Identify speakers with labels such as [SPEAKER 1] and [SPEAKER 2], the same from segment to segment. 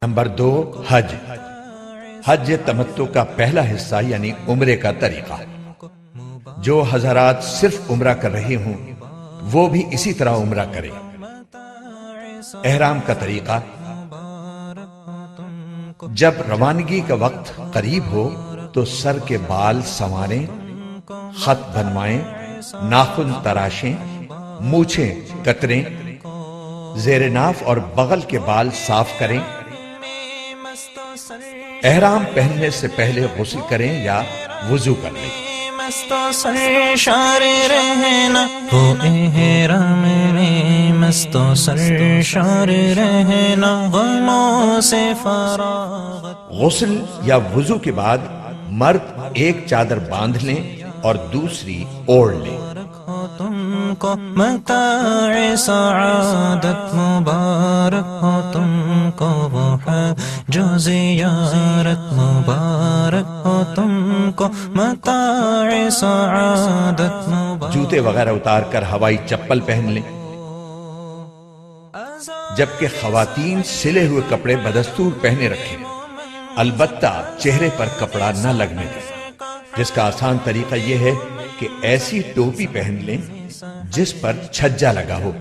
[SPEAKER 1] Number 2، حج۔ حج تمتع کا پہلا حصہ یعنی عمرے کا طریقہ۔ جو حضرات صرف عمرہ کر رہے ہوں وہ بھی اسی طرح عمرہ کریں۔ احرام کا طریقہ: جب روانگی کا وقت قریب ہو تو سر کے بال سنواریں، خط بنوائیں، ناخن تراشیں، مونچھیں کتریں، زیر ناف اور بغل کے بال صاف کریں۔ احرام پہننے سے پہلے غسل کریں یا وضو کر لیں۔
[SPEAKER 2] مستو سرشار رہنا وہ احرام میں، مستو سرشار رہنا غموں سے فراغت۔
[SPEAKER 1] غسل یا وضو کے بعد مرد ایک چادر باندھ لیں اور دوسری اوڑھ لیں۔
[SPEAKER 2] ہو تم کو متاع سعادت، مبارک ہو تم کو وہ حج و زیارت، مبارک ہو تم کو متاع سعادت، مبارک۔
[SPEAKER 1] جوتے وغیرہ اتار کر ہوائی چپل پہن لیں، جبکہ خواتین سلے ہوئے کپڑے بدستور پہنے رکھیں، البتہ چہرے پر کپڑا نہ لگنے دیں۔ جس کا آسان طریقہ یہ ہے کہ ایسی ٹوپی پہن لیں جس پر چھجا لگا ہو،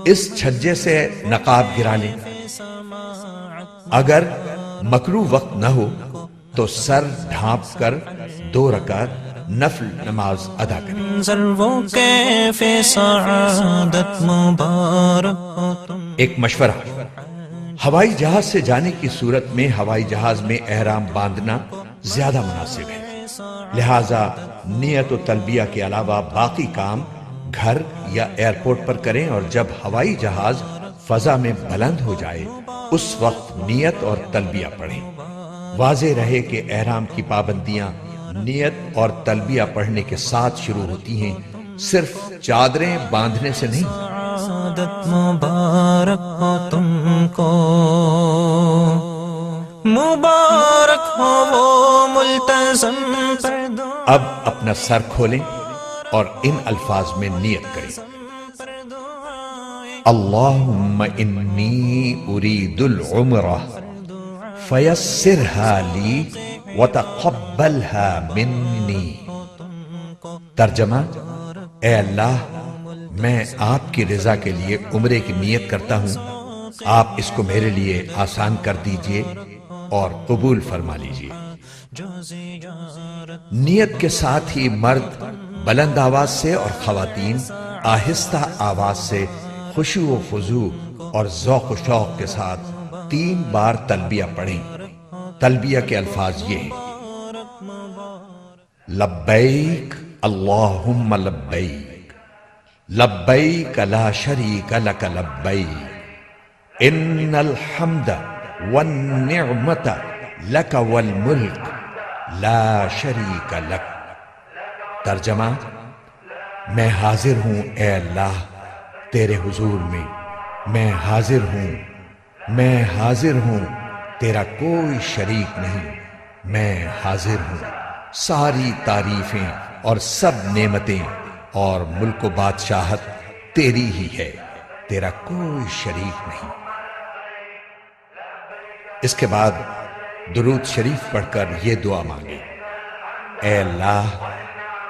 [SPEAKER 1] اس چھجے سے نقاب گرا لیں۔ اگر مکروہ وقت نہ ہو تو سر ڈھانپ کر 2 رکعت نفل نماز ادا کریں۔
[SPEAKER 2] وہ کیف سعادت، مبارک ہو تم۔
[SPEAKER 1] ایک مشورہ: ہوائی جہاز سے جانے کی صورت میں ہوائی جہاز میں احرام باندھنا زیادہ مناسب ہے، لہذا نیت و تلبیہ کے علاوہ باقی کام گھر یا ایئرپورٹ پر کریں، اور جب ہوائی جہاز فضا میں بلند ہو جائے اس وقت نیت اور تلبیہ پڑھیں۔ واضح رہے کہ احرام کی پابندیاں نیت اور تلبیہ پڑھنے کے ساتھ شروع ہوتی ہیں، صرف چادریں باندھنے سے نہیں۔
[SPEAKER 2] سعادت مبارک ہو تم کو، مبارک ہو وہ ملتزم پردوں۔
[SPEAKER 1] اب اپنا سر کھولیں اور ان الفاظ میں نیت کریں: اللہم انی ارید العمرہ فیسرها لی وتقبلها منی۔ ترجمہ: اے اللہ، میں آپ کی رضا کے لیے عمرے کی نیت کرتا ہوں، آپ اس کو میرے لیے آسان کر دیجئے اور قبول فرما لیجئے۔ نیت کے ساتھ ہی مرد بلند آواز سے اور خواتین آہستہ آواز سے خشوع و خضوع اور ذوق و شوق کے ساتھ 3 بار تلبیہ پڑھیں۔ تلبیہ کے الفاظ یہ ہیں: لبیک اللہم لبیک، لبیک لا شریک لک لبیک، ان الحمد والنعمت لک والملک لا شریک لک۔ ترجمہ: میں حاضر ہوں اے اللہ تیرے حضور میں حاضر ہوں، تیرا کوئی شریک نہیں، میں حاضر ہوں، ساری تعریفیں اور سب نعمتیں اور ملک و بادشاہت تیری ہی ہے، تیرا کوئی شریک نہیں۔ اس کے بعد درود شریف پڑھ کر یہ دعا مانگیں: اے اللہ،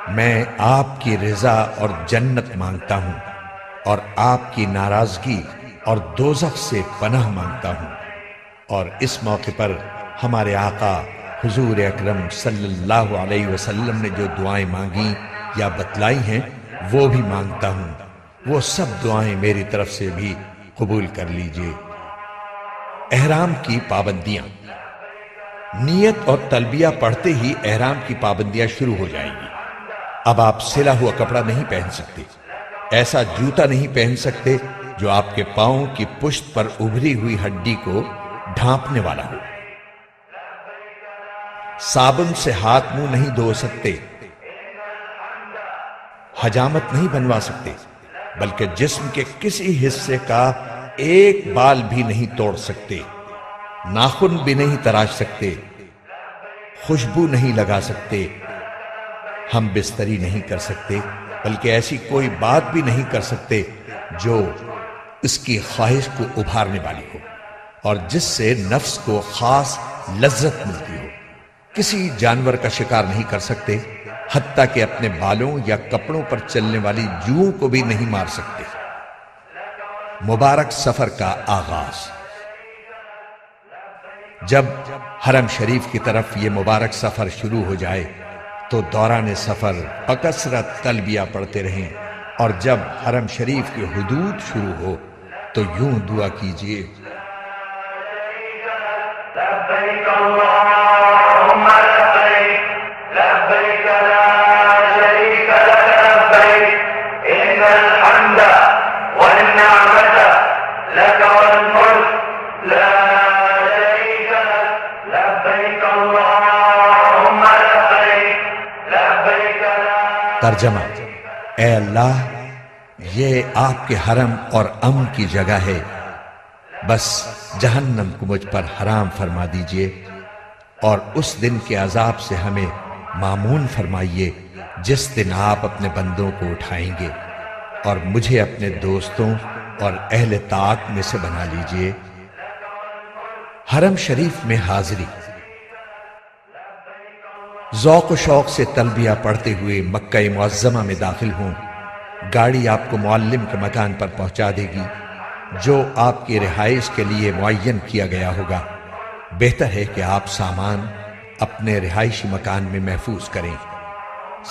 [SPEAKER 1] میں آپ کی رضا اور جنت مانگتا ہوں اور آپ کی ناراضگی اور دوزخ سے پناہ مانگتا ہوں، اور اس موقع پر ہمارے آقا حضور اکرم صلی اللہ علیہ وسلم نے جو دعائیں مانگی یا بتلائی ہیں وہ بھی مانگتا ہوں، وہ سب دعائیں میری طرف سے بھی قبول کر لیجئے۔ احرام کی پابندیاں: نیت اور تلبیہ پڑھتے ہی احرام کی پابندیاں شروع ہو جائیں گی۔ اب آپ سلا ہوا کپڑا نہیں پہن سکتے، ایسا جوتا نہیں پہن سکتے جو آپ کے پاؤں کی پشت پر ابھری ہوئی ہڈی کو ڈھانپنے والا ہو۔ صابن سے ہاتھ منہ نہیں دھو سکتے، حجامت نہیں بنوا سکتے، بلکہ جسم کے کسی حصے کا ایک بال بھی نہیں توڑ سکتے، ناخن بھی نہیں تراش سکتے، خوشبو نہیں لگا سکتے، ہم بستری نہیں کر سکتے، بلکہ ایسی کوئی بات بھی نہیں کر سکتے جو اس کی خواہش کو ابھارنے والی ہو۔ اور جس سے نفس کو خاص لذت ملتی ہو۔ کسی جانور کا شکار نہیں کر سکتے، حتیٰ کہ اپنے بالوں یا کپڑوں پر چلنے والی جوؤں کو بھی نہیں مار سکتے۔ مبارک سفر کا آغاز۔ جب حرم شریف کی طرف یہ مبارک سفر شروع ہو جائے تو دوران سفر بکثرت تلبیہ پڑھتے رہیں، اور جب حرم شریف کی حدود شروع ہو تو یوں دعا کیجیے:
[SPEAKER 3] لبیک اللہم لبیک لبیک لا شریک لک لبیک ان الحمد والنعمت لک والملک لا شریک لک لبیک اللہم لبیک لبیک لا۔
[SPEAKER 1] ترجمہ: اے اللہ، یہ آپ کے حرم اور امن کی جگہ ہے، بس جہنم کو مجھ پر حرام فرما دیجئے، اور اس دن کے عذاب سے ہمیں مامون فرمائیے جس دن آپ اپنے بندوں کو اٹھائیں گے، اور مجھے اپنے دوستوں اور اہل طاعت میں سے بنا لیجئے۔ حرم شریف میں حاضری۔ ذوق و شوق سے تلبیہ پڑھتے ہوئے مکہ معظمہ میں داخل ہوں۔ گاڑی آپ کو معلم کے مکان پر پہنچا دے گی جو آپ کی رہائش کے لیے معین کیا گیا ہوگا۔ بہتر ہے کہ آپ سامان اپنے رہائشی مکان میں محفوظ کریں۔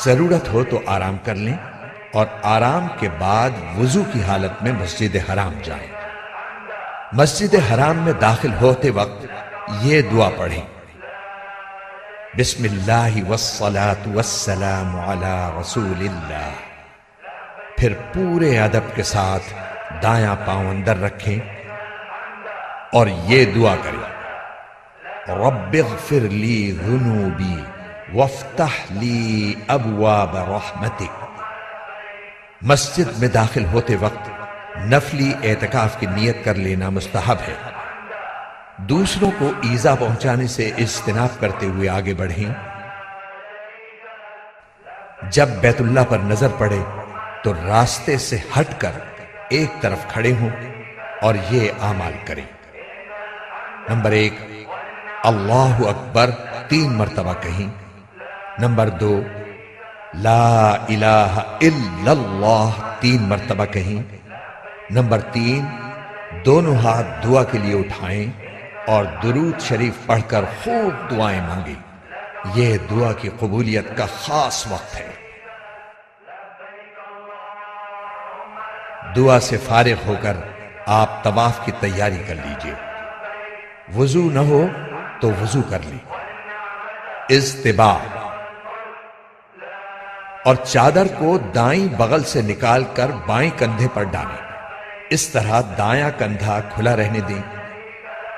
[SPEAKER 1] ضرورت ہو تو آرام کر لیں، اور آرام کے بعد وضو کی حالت میں مسجد حرام جائیں۔ مسجد حرام میں داخل ہوتے وقت یہ دعا پڑھیں: بسم اللہ والصلاة والسلام علی رسول اللہ۔ پھر پورے ادب کے ساتھ دایاں پاؤں اندر رکھیں اور یہ دعا کریں: رب اغفر لی ذنوبی وافتح لی ابواب رحمتک۔ مسجد میں داخل ہوتے وقت نفلی اعتکاف کی نیت کر لینا مستحب ہے۔ دوسروں کو ایذا پہنچانے سے اجتناب کرتے ہوئے آگے بڑھیں۔ جب بیت اللہ پر نظر پڑے تو راستے سے ہٹ کر ایک طرف کھڑے ہوں اور یہ اعمال کریں: نمبر 1، اللہ اکبر 3 مرتبہ کہیں۔ نمبر 2، لا الہ الا اللہ 3 مرتبہ کہیں۔ نمبر 3، دونوں ہاتھ دعا کے لیے اٹھائیں اور درود شریف پڑھ کر خوب دعائیں مانگیں۔ یہ دعا کی قبولیت کا خاص وقت ہے۔ دعا سے فارغ ہو کر آپ طواف کی تیاری کر لیجئے۔ وضو نہ ہو تو وضو کر لیں۔ اضطباع، اور چادر کو دائیں بغل سے نکال کر بائیں کندھے پر ڈالیں۔ اس طرح دایاں کندھا کھلا رہنے دیں۔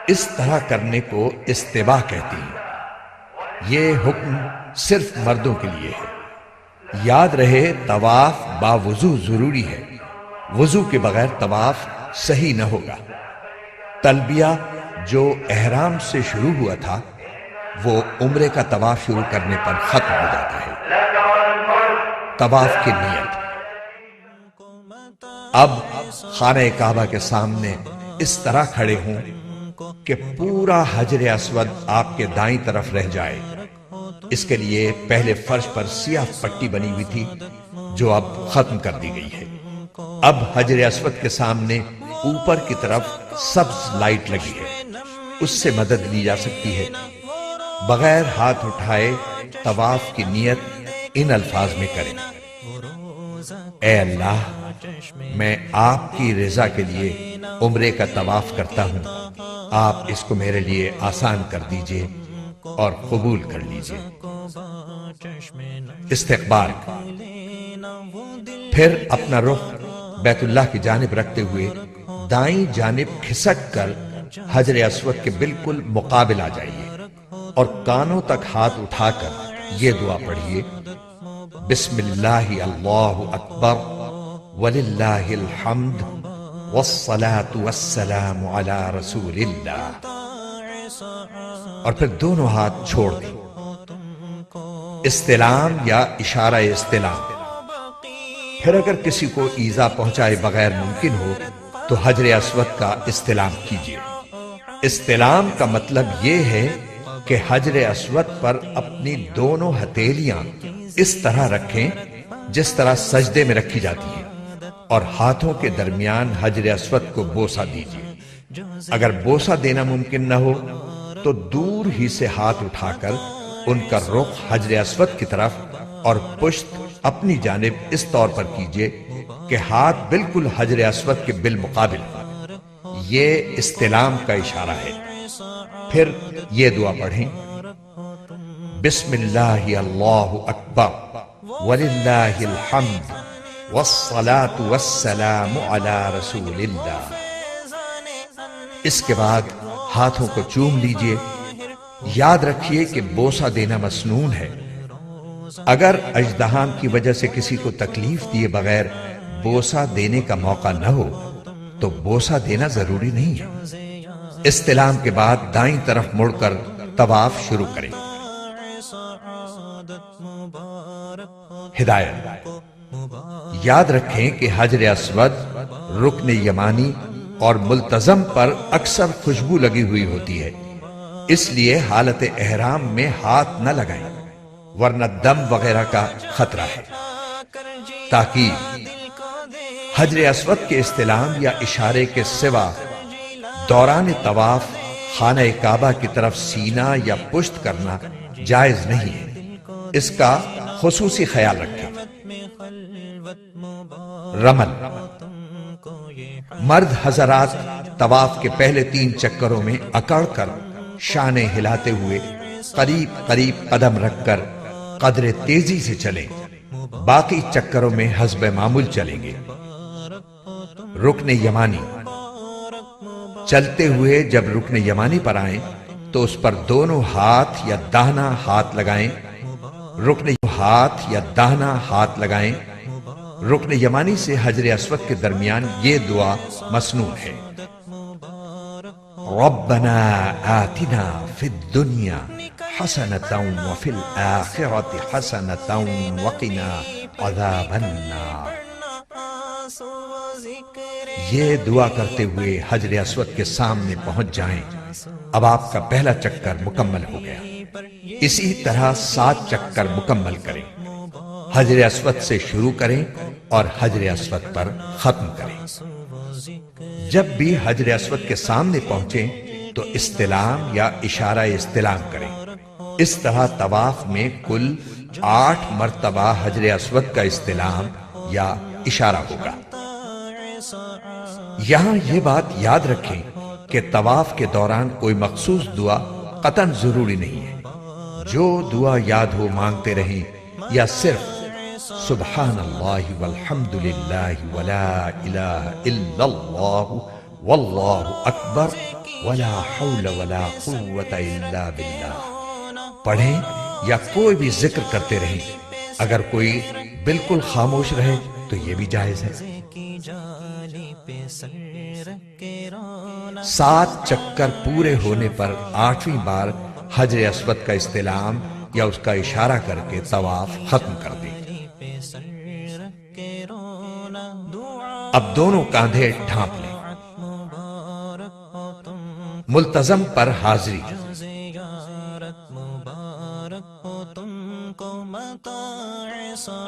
[SPEAKER 1] اس طرح کرنے کو اضطباع کہتے ہیں۔ یہ حکم صرف مردوں کے لیے ہے۔ یاد رہے طواف باوضو ضروری ہے۔ وضو کے بغیر طواف صحیح نہ ہوگا۔ تلبیہ جو احرام سے شروع ہوا تھا وہ عمرے کا طواف شروع کرنے پر ختم ہو جاتا ہے۔ طواف کی نیت۔ اب خانہ کعبہ کے سامنے اس طرح کھڑے ہوں کہ پورا حجر اسود آپ کے دائیں طرف رہ جائے۔ اس کے لیے پہلے فرش پر سیاہ پٹی بنی ہوئی تھی جو اب ختم کر دی گئی ہے۔ اب حجر اسود کے سامنے اوپر کی طرف سبز لائٹ لگی ہے، اس سے مدد لی جا سکتی ہے۔ بغیر ہاتھ اٹھائے طواف کی نیت ان الفاظ میں کریں: اے اللہ، میں آپ کی رضا کے لیے عمرے کا طواف کرتا ہوں، آپ اس کو میرے لیے آسان کر دیجئے اور قبول کر لیجئے۔ استقبال، پھر اپنا رخ بیت اللہ کی جانب رکھتے ہوئے دائیں جانب کھسک کر حجر اسود کے بالکل مقابل آ جائیے اور کانوں تک ہاتھ اٹھا کر یہ دعا پڑھیے: بسم اللہ اللہ اکبر وللہ الحمد والصلاة والسلام علی رسول اللہ، اور پھر دونوں ہاتھ چھوڑ دیں۔ استلام یا اشارہ استلام۔ پھر اگر کسی کو ایذا پہنچائے بغیر ممکن ہو تو حجر اسود کا استلام کیجیے۔ استلام کا مطلب یہ ہے کہ حجر اسود پر اپنی دونوں ہتھیلیاں اس طرح رکھیں جس طرح سجدے میں رکھی جاتی ہیں، اور ہاتھوں کے درمیان حجر اسود کو بوسہ دیجیے۔ اگر بوسہ دینا ممکن نہ ہو تو دور ہی سے ہاتھ اٹھا کر ان کا رخ حجر اسود کی طرف اور پشت اپنی جانب اس طور پر کیجیے کہ ہاتھ بالکل حجر اسود کے بالمقابل ہو۔ یہ استلام کا اشارہ ہے۔ پھر یہ دعا پڑھیں: بسم اللہ اللہ اکبر وللہ الحمد والصلاة والسلام علی رسول اللہ۔ اس کے بعد ہاتھوں کو چوم لیجئے۔ یاد رکھیے کہ بوسہ دینا مسنون ہے۔ اگر اژدہام کی وجہ سے کسی کو تکلیف دیے بغیر بوسہ دینے کا موقع نہ ہو تو بوسہ دینا ضروری نہیں ہے۔ استلام کے بعد دائیں طرف مڑ کر طواف شروع کریں۔ ہدایت: یاد رکھیں کہ حجر اسود، رکن یمانی اور ملتزم پر اکثر خوشبو لگی ہوئی ہوتی ہے، اس لیے حالت احرام میں ہاتھ نہ لگائیں ورنہ دم وغیرہ کا خطرہ ہے۔ تاکید: حجر اسود کے استلام یا اشارے کے سوا دوران طواف خانہ کعبہ کی طرف سینہ یا پشت کرنا جائز نہیں ہے، اس کا خصوصی خیال رکھیں۔ رمل: مرد حضرات طواف کے پہلے 3 چکروں میں اکڑ کر شانے ہلاتے ہوئے قریب قریب قدم رکھ کر قدر تیزی سے چلیں، باقی چکروں میں حسب معمول چلیں گے۔ رکن یمانی: چلتے ہوئے جب رکن یمانی پر آئیں تو اس پر دونوں ہاتھ یا داہنا ہاتھ لگائیں۔ ہاتھ لگائیں۔ رکن یمانی سے حجر اسود کے درمیان یہ دعا مسنون ہے: ربنا آتنا فی الدنیا حسنۃ وفی الآخرۃ حسنۃ وقنا عذاب النار۔ یہ دعا کرتے ہوئے حجر اسود کے سامنے پہنچ جائیں۔ اب آپ کا پہلا چکر مکمل ہو گیا۔ اسی طرح 7 چکر مکمل کریں۔ حجر اسود سے شروع کریں اور حجر اسود پر ختم کریں۔ جب بھی حجر اسود کے سامنے پہنچیں تو استلام یا اشارہ استلام کریں۔ اس طرح طواف میں کل 8 مرتبہ حجر اسود کا استلام یا اشارہ ہوگا۔ یہاں یہ بات یاد رکھیں کہ طواف کے دوران کوئی مخصوص دعا قطعاً ضروری نہیں ہے۔ جو دعا یاد ہو مانگتے رہیں یا صرف سبحان اللہ والحمد للہ ولا الہ الا اللہ واللہ اکبر ولا حول ولا قوت الا باللہ پڑھیں یا کوئی بھی ذکر کرتے رہیں۔ اگر کوئی بالکل خاموش رہے تو یہ بھی جائز ہے۔ 7 چکر پورے ہونے پر 8ویں بار حجر اسود کا استلام یا اس کا اشارہ کر کے طواف ختم کر دیں۔ اب دونوں کاندھے ڈھانپ لیں۔ ملتزم پر حاضری: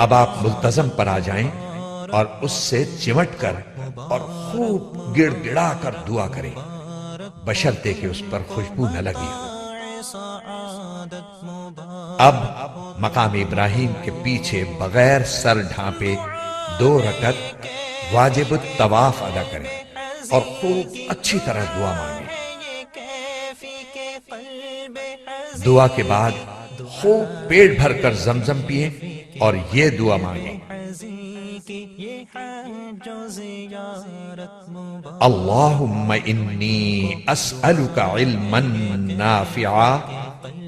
[SPEAKER 1] اب آپ ملتزم پر آ جائیں اور اس سے چمٹ کر اور خوب گڑ گڑا کر دعا کریں، بشرطے کہ اس پر خوشبو نہ لگی ہو۔ اب مقام ابراہیم کے پیچھے بغیر سر ڈھانپے 2 رکعت واجب الطواف ادا کریں اور خوب اچھی طرح دعا مانگیں۔ دعا کے بعد خوب پیٹ بھر کر زمزم پیئیں اور یہ دعا مانگیں: اللہم انی اسألک علما نافعا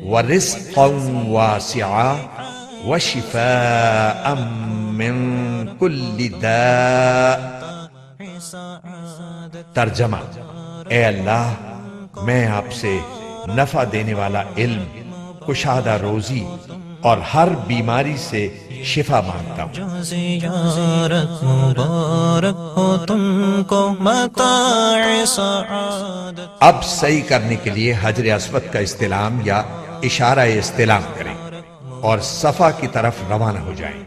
[SPEAKER 1] ورزقا واسعا وشفاء من کل داء۔ ترجمہ: اے اللہ، میں آپ سے نفع دینے والا علم، کشادہ روزی اور ہر بیماری سے شفا مانگتا ہوں۔
[SPEAKER 2] جو زیارت مبارک ہو تم کو متاع سعادت۔
[SPEAKER 1] اب صحیح کرنے کے لیے حجر اسود کا استلام یا اشارہ استلام کریں اور صفا کی طرف روانہ ہو جائیں۔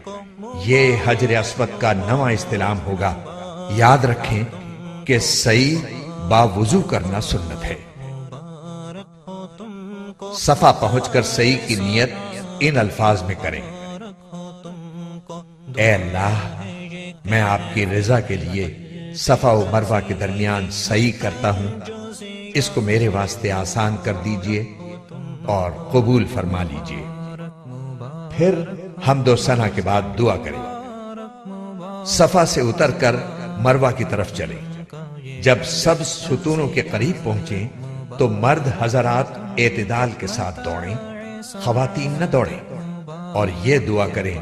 [SPEAKER 1] یہ حجر اسود کا نواں استلام ہوگا۔ یاد رکھیں کہ صحیح باوضو کرنا سنت ہے۔ صفا پہنچ کر صحیح کی نیت ان الفاظ میں کریں: اے اللہ، میں آپ کی رضا کے لیے صفا و مروہ کے درمیان صحیح کرتا ہوں، اس کو میرے واسطے آسان کر دیجئے اور قبول فرما لیجئے۔ پھر حمد و ثنا کے بعد دعا کریں۔ صفا سے اتر کر مروہ کی طرف چلیں۔ جب سب ستونوں کے قریب پہنچیں تو مرد حضرات اعتدال کے ساتھ دوڑیں، خواتین نہ دوڑیں، اور یہ دعا کریں: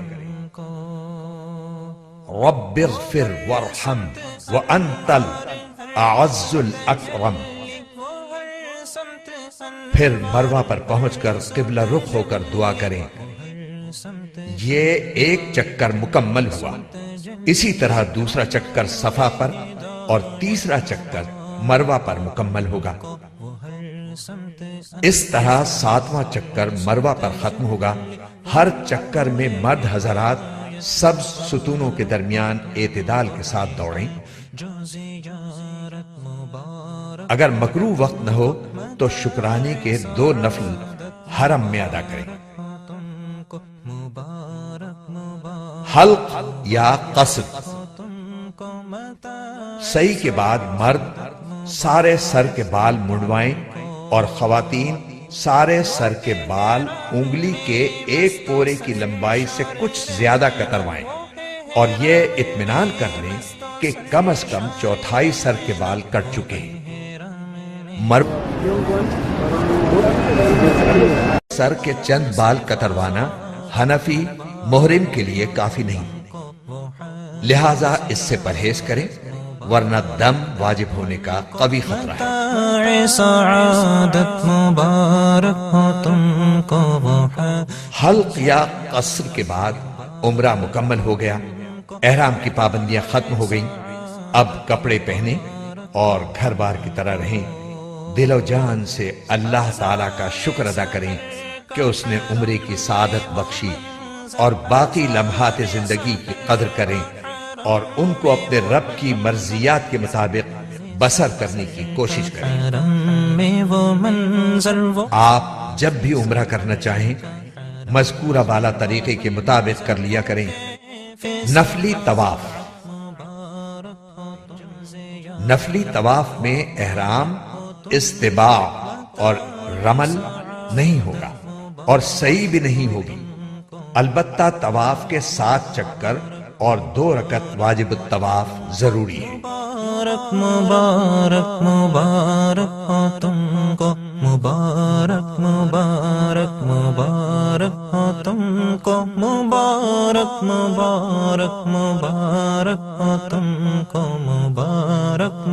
[SPEAKER 1] رب اغفر وارحم وانت الاعز الاکرم۔ پھر مروہ پر پہنچ کر قبلہ رخ ہو کر دعا کریں۔ یہ ایک چکر مکمل ہوا۔ اسی طرح دوسرا چکر صفا پر اور تیسرا چکر مروہ پر مکمل ہوگا۔ اس طرح 7واں چکر مروہ پر ختم ہوگا۔ ہر چکر میں مرد حضرات سب ستونوں کے درمیان اعتدال کے ساتھ دوڑیں۔ اگر مکروہ وقت نہ ہو تو شکرانے کے 2 نفل حرم میں ادا کریں۔ حلق یا قصر: صحیح کے بعد مرد سارے سر کے بال منڈوائیں اور خواتین سارے سر کے بال انگلی کے 1 پورے کی لمبائی سے کچھ زیادہ کتروائیں اور یہ اطمینان کر لیں کہ کم از کم 1/4 سر کے بال کٹ چکے ہیں۔ سر کے چند بال کتروانا حنفی محرم کے لیے کافی نہیں، لہذا اس سے پرہیز کریں ورنہ دم واجب ہونے کا قوی خطرہ ہے۔
[SPEAKER 2] متاع سعادت مبارک ہو تم کو وہ ہے۔
[SPEAKER 1] حلق یا قصر کے بعد عمرہ مکمل ہو گیا، احرام کی پابندیاں ختم ہو گئیں۔ اب کپڑے پہنیں اور گھر بار کی طرح رہیں۔ دل و جان سے اللہ تعالیٰ کا شکر ادا کریں کہ اس نے عمرے کی سعادت بخشی، اور باقی لمحات زندگی کی قدر کریں اور ان کو اپنے رب کی مرضیات کے مطابق بسر کرنے کی کوشش کریں۔
[SPEAKER 2] حرم میں وہ منظر وہ
[SPEAKER 1] آپ جب بھی عمرہ کرنا چاہیں مذکورہ بالا طریقے کے مطابق کر لیا کریں۔ نفلی طواف: نفلی طواف میں احرام، استباع اور رمل نہیں ہوگا اور صحیح بھی نہیں ہوگی، البتہ طواف کے 7 چکر اور 2 رکعت واجب الطواف ضروری ہے۔
[SPEAKER 2] مبارک مبارک مبارک ہو تم کو، مبارک مبارک مبارک ہو تم کو، مبارک مبارک مبارک ہو تم کو، مبارک